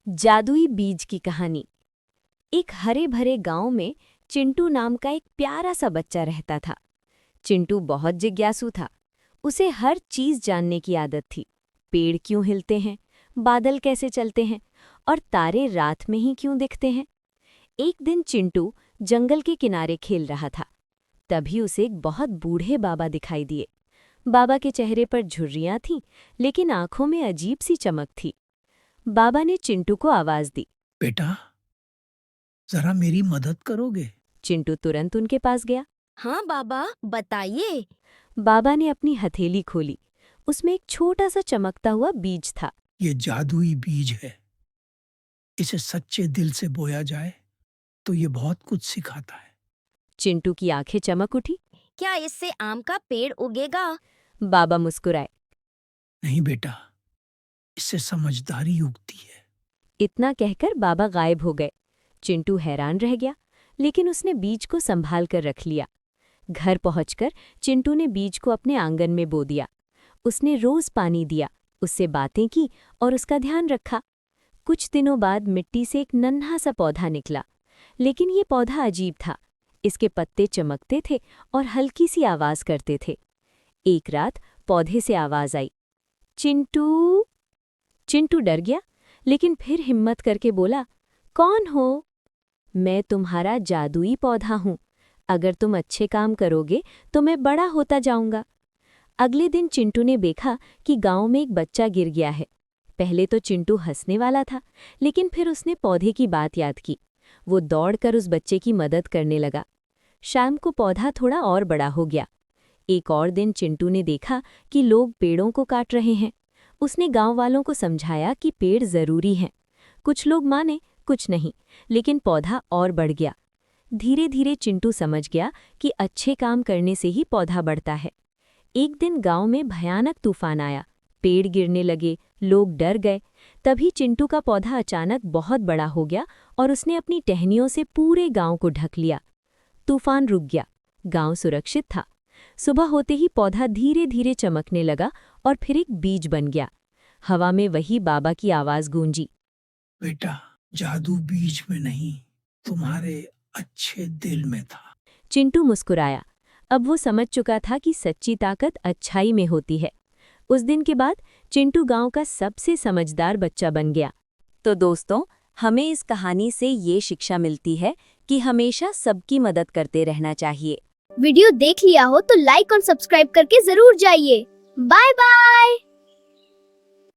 जादुई बीज की कहानी। एक हरे भरे गांव में चिंटू नाम का एक प्यारा सा बच्चा रहता था। चिंटू बहुत जिज्ञासु था। उसे हर चीज जानने की आदत थी। पेड़ क्यों हिलते हैं, बादल कैसे चलते हैं और तारे रात में ही क्यों दिखते हैं। एक दिन चिंटू जंगल के किनारे खेल रहा था। तभी उसे एक बहुत बूढ़े बाबा दिखाई दिए। बाबा के चेहरे पर झुर्रियां थीं, लेकिन आंखों में अजीब सी चमक थी। बाबा ने चिंटू को आवाज दी। बेटा, जरा मेरी मदद करोगे? चिंटू तुरंत उनके पास गया। हाँ बाबा, बताइए। बाबा ने अपनी हथेली खोली। उसमें एक छोटा सा चमकता हुआ बीज था। ये जादुई बीज है। इसे सच्चे दिल से बोया जाए तो ये बहुत कुछ सिखाता है। चिंटू की आंखें चमक उठी। क्या इससे आम का पेड़ उगेगा? बाबा मुस्कुराए। नहीं बेटा, इससे समझदारी उगती है। इतना कहकर बाबा गायब हो गए। चिंटू हैरान रह गया, लेकिन उसने बीज को संभाल कर रख लिया। घर पहुंचकर चिंटू ने बीज को अपने आंगन में बो दिया। उसने रोज पानी दिया, उससे बातें की और उसका ध्यान रखा। कुछ दिनों बाद मिट्टी से एक नन्हा सा पौधा निकला, लेकिन ये पौधा अजीब था। इसके पत्ते चमकते थे और हल्की सी आवाज करते थे। एक रात पौधे से आवाज आई, चिंटू। चिंटू डर गया, लेकिन फिर हिम्मत करके बोला, कौन हो? मैं तुम्हारा जादुई पौधा हूं। अगर तुम अच्छे काम करोगे तो मैं बड़ा होता जाऊंगा। अगले दिन चिंटू ने देखा कि गांव में एक बच्चा गिर गया है। पहले तो चिंटू हंसने वाला था, लेकिन फिर उसने पौधे की बात याद की। वो दौड़कर उस बच्चे की मदद करने लगा। शाम को पौधा थोड़ा और बड़ा हो गया। एक और दिन चिंटू ने देखा कि लोग पेड़ों को काट रहे हैं। उसने गांव वालों को समझाया कि पेड़ जरूरी हैं। कुछ लोग माने, कुछ नहीं, लेकिन पौधा और बढ़ गया। धीरे धीरे चिंटू समझ गया कि अच्छे काम करने से ही पौधा बढ़ता है। एक दिन गांव में भयानक तूफान आया। पेड़ गिरने लगे, लोग डर गए। तभी चिंटू का पौधा अचानक बहुत बड़ा हो गया और उसने अपनी टहनियों से पूरे गांव को ढक लिया। तूफान रुक गया, गांव सुरक्षित था। सुबह होते ही पौधा धीरे धीरे चमकने लगा और फिर एक बीज बन गया। हवा में वही बाबा की आवाज गूंजी, बेटा, जादू बीज में नहीं, तुम्हारे अच्छे दिल में था। चिंटू मुस्कुराया। अब वो समझ चुका था कि सच्ची ताकत अच्छाई में होती है। उस दिन के बाद चिंटू गांव का सबसे समझदार बच्चा बन गया। तो दोस्तों, हमें इस कहानी से ये शिक्षा मिलती है कि हमेशा सबकी मदद करते रहना चाहिए। वीडियो देख लिया हो तो लाइक और सब्सक्राइब करके जरूर जाइए। Bye bye.